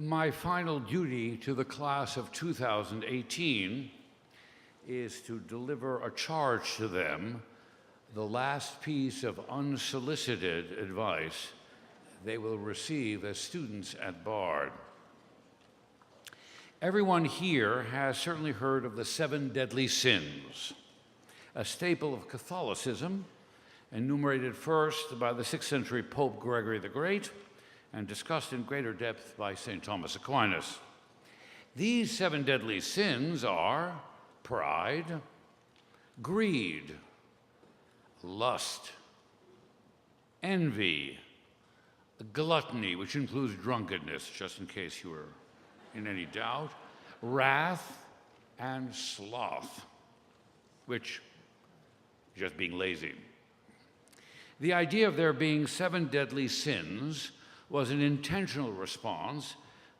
My final duty to the class of 2018 is to deliver a charge to them, the last piece of unsolicited advice they will receive as students at Bard. Everyone here has certainly heard of the 7 deadly sins, a staple of Catholicism, enumerated first by the 6th century Pope Gregory the Great and discussed in greater depth by St. Thomas Aquinas. These 7 deadly sins are pride, greed, lust, envy, gluttony, which includes drunkenness, just in case you were in any doubt, wrath, and sloth, which is just being lazy. The idea of there being 7 deadly sins was an intentional response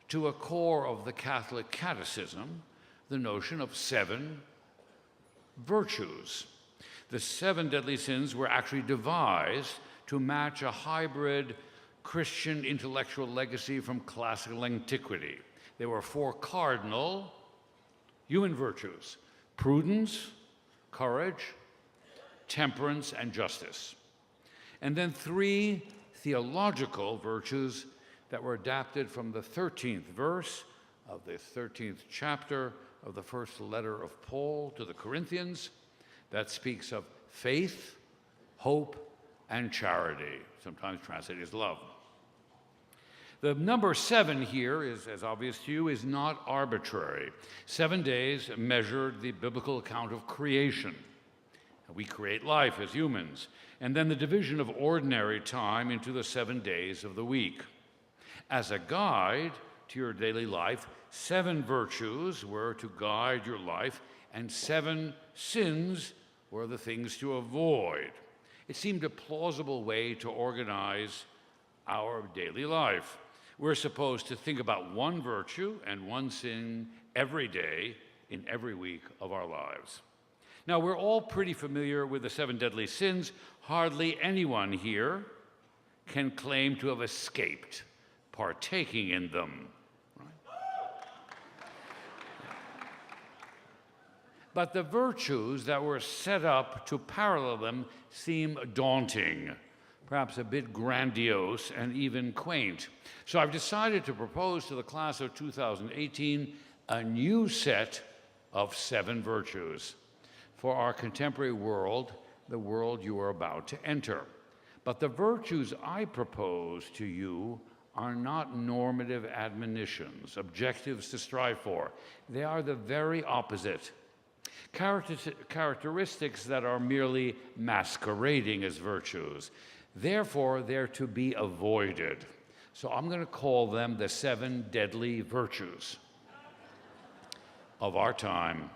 to a core of the Catholic Catechism, the notion of 7 virtues. The 7 deadly sins were actually devised to match a hybrid Christian intellectual legacy from classical antiquity. There were 4 cardinal human virtues: prudence, courage, temperance, and justice. And then 3 theological virtues that were adapted from the 13th verse of the 13th chapter of the first letter of Paul to the Corinthians that speaks of faith, hope, and charity, sometimes translated as love. The number 7 here is, as obvious to you, is not arbitrary. 7 days measured the biblical account of creation. We create life as humans, and then the division of ordinary time into the 7 days of the week. As a guide to your daily life, 7 virtues were to guide your life, and 7 sins were the things to avoid. It seemed a plausible way to organize our daily life. We're supposed to think about 1 virtue and 1 sin every day in every week of our lives. Now, we're all pretty familiar with the 7 deadly sins. Hardly anyone here can claim to have escaped partaking in them. Right? But the virtues that were set up to parallel them seem daunting, perhaps a bit grandiose and even quaint. So I've decided to propose to the class of 2018 a new set of 7 virtues for our contemporary world, the world you are about to enter. But the virtues I propose to you are not normative admonitions, objectives to strive for. They are the very opposite. Characteristics that are merely masquerading as virtues. Therefore, they're to be avoided. So I'm going to call them the 7 deadly virtues of our time.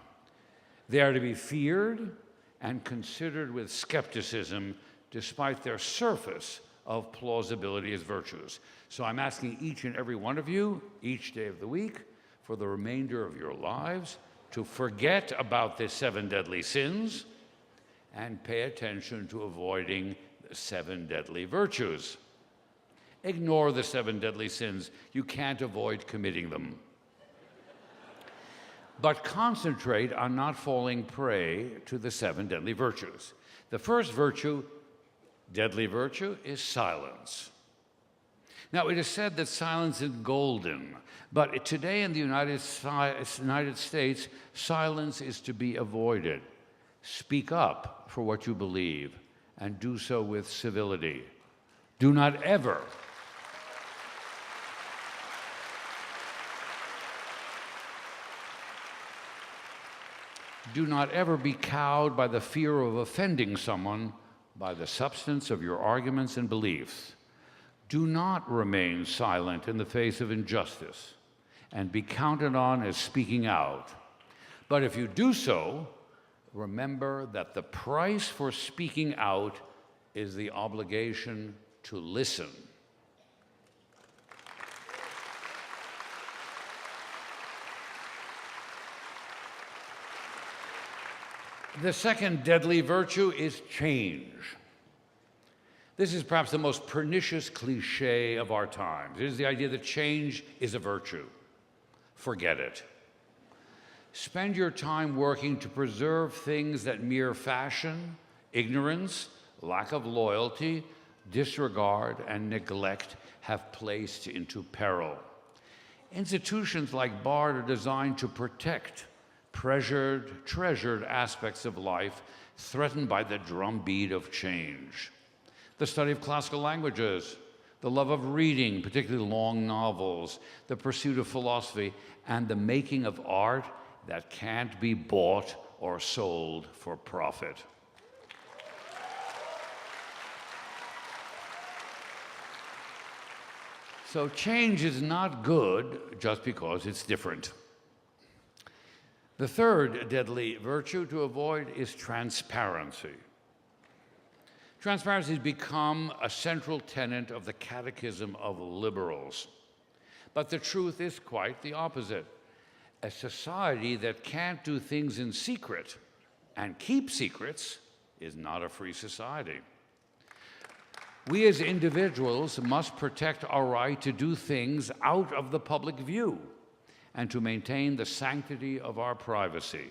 They are to be feared and considered with skepticism, despite their surface of plausibility as virtues. So I'm asking each and every one of you, each day of the week, for the remainder of your lives, to forget about the 7 deadly sins and pay attention to avoiding the 7 deadly virtues. Ignore the 7 deadly sins. You can't avoid committing them. But concentrate on not falling prey to the 7 deadly virtues. The first virtue, deadly virtue, is silence. Now, it is said that silence is golden, but today in the United States, silence is to be avoided. Speak up for what you believe, and do so with civility. Do not ever be cowed by the fear of offending someone by the substance of your arguments and beliefs. Do not remain silent in the face of injustice and be counted on as speaking out. But if you do so, remember that the price for speaking out is the obligation to listen. The second deadly virtue is change. This is perhaps the most pernicious cliche of our times. It is the idea that change is a virtue. Forget it. Spend your time working to preserve things that mere fashion, ignorance, lack of loyalty, disregard, and neglect have placed into peril. Institutions like BARD are designed to protect treasured aspects of life threatened by the drumbeat of change. The study of classical languages, the love of reading, particularly long novels, the pursuit of philosophy, and the making of art that can't be bought or sold for profit. So change is not good just because it's different. The third deadly virtue to avoid is transparency. Transparency has become a central tenet of the catechism of liberals. But the truth is quite the opposite. A society that can't do things in secret and keep secrets is not a free society. We as individuals must protect our right to do things out of the public view and to maintain the sanctity of our privacy.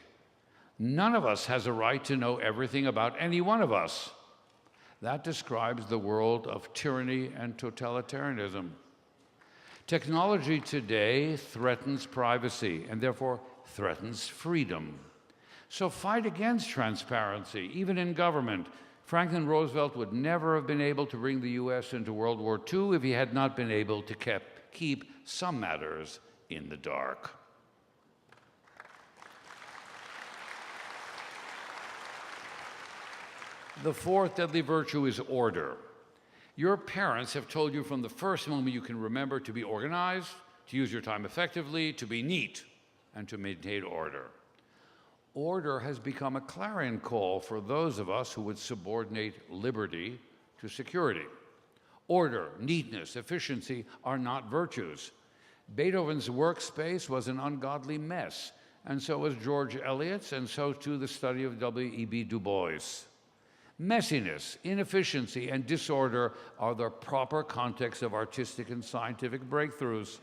None of us has a right to know everything about any one of us. That describes the world of tyranny and totalitarianism. Technology today threatens privacy and therefore threatens freedom. So fight against transparency, even in government. Franklin Roosevelt would never have been able to bring the U.S. into World War II if he had not been able to keep some matters in the dark. The fourth deadly virtue is order. Your parents have told you from the first moment you can remember to be organized, to use your time effectively, to be neat, and to maintain order. Order has become a clarion call for those of us who would subordinate liberty to security. Order, neatness, efficiency are not virtues. Beethoven's workspace was an ungodly mess, and so was George Eliot's, and so too the study of W.E.B. Du Bois. Messiness, inefficiency, and disorder are the proper context of artistic and scientific breakthroughs.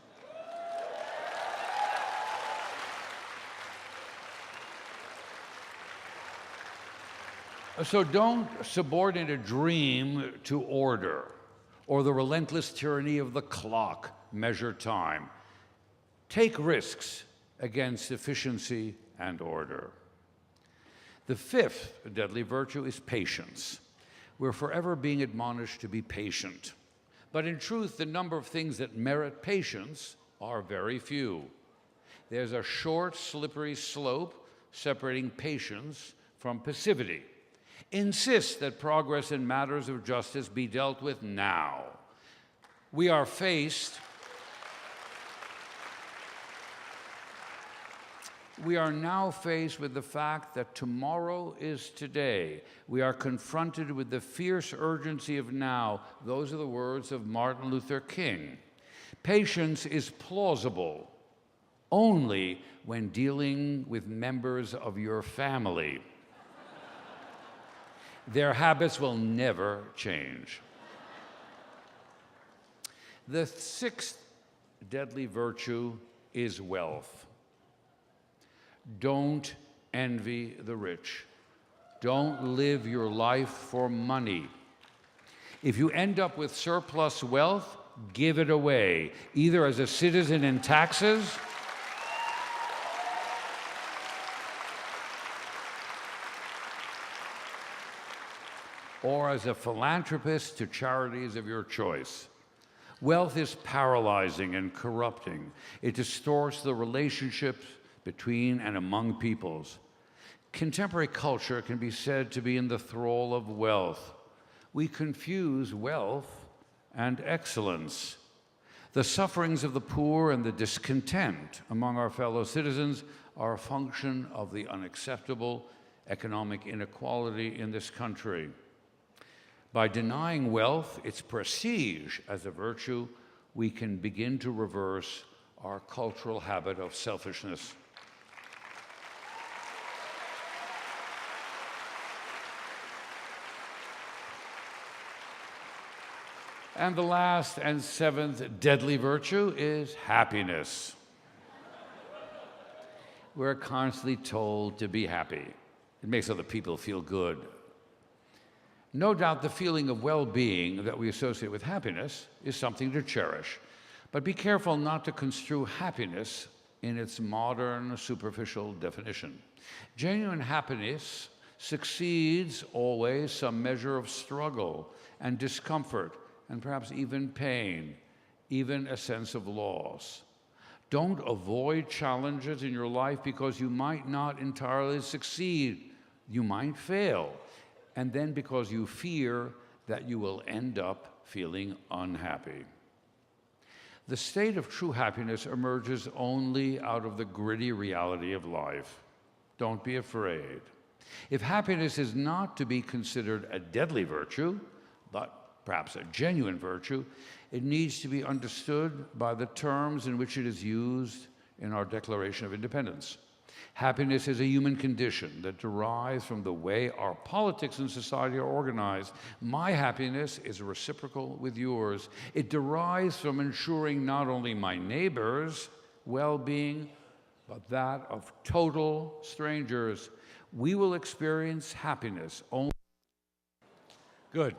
So don't subordinate a dream to order or the relentless tyranny of the clock, measure time. Take risks against efficiency and order. The fifth deadly virtue is patience. We're forever being admonished to be patient. But in truth, the number of things that merit patience are very few. There's a short, slippery slope separating patience from passivity. Insist that progress in matters of justice be dealt with now. We are now faced with the fact that tomorrow is today. We are confronted with the fierce urgency of now. Those are the words of Martin Luther King. Patience is plausible only when dealing with members of your family. Their habits will never change. The sixth deadly virtue is wealth. Don't envy the rich. Don't live your life for money. If you end up with surplus wealth, give it away, either as a citizen in taxes or as a philanthropist to charities of your choice. Wealth is paralyzing and corrupting. It distorts the relationships between and among peoples. Contemporary culture can be said to be in the thrall of wealth. We confuse wealth and excellence. The sufferings of the poor and the discontent among our fellow citizens are a function of the unacceptable economic inequality in this country. By denying wealth its prestige as a virtue, we can begin to reverse our cultural habit of selfishness. And the last and seventh deadly virtue is happiness. We're constantly told to be happy. It makes other people feel good. No doubt the feeling of well-being that we associate with happiness is something to cherish. But be careful not to construe happiness in its modern, superficial definition. Genuine happiness succeeds always some measure of struggle and discomfort and perhaps even pain, even a sense of loss. Don't avoid challenges in your life because you might not entirely succeed. You might fail. And then because you fear that you will end up feeling unhappy. The state of true happiness emerges only out of the gritty reality of life. Don't be afraid. If happiness is not to be considered a deadly virtue, but perhaps a genuine virtue, it needs to be understood by the terms in which it is used in our Declaration of Independence. Happiness is a human condition that derives from the way our politics and society are organized. My happiness is reciprocal with yours. It derives from ensuring not only my neighbor's well-being, but that of total strangers. We will experience happiness only. Good.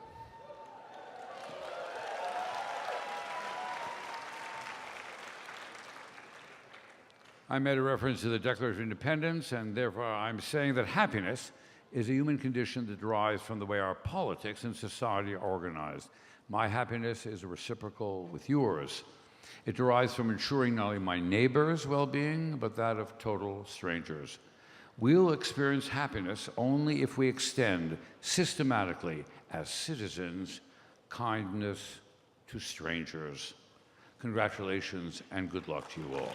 I made a reference to the Declaration of Independence, and therefore I'm saying that happiness is a human condition that derives from the way our politics and society are organized. My happiness is reciprocal with yours. It derives from ensuring not only my neighbor's well-being, but that of total strangers. We'll experience happiness only if we extend systematically, as citizens, kindness to strangers. Congratulations and good luck to you all.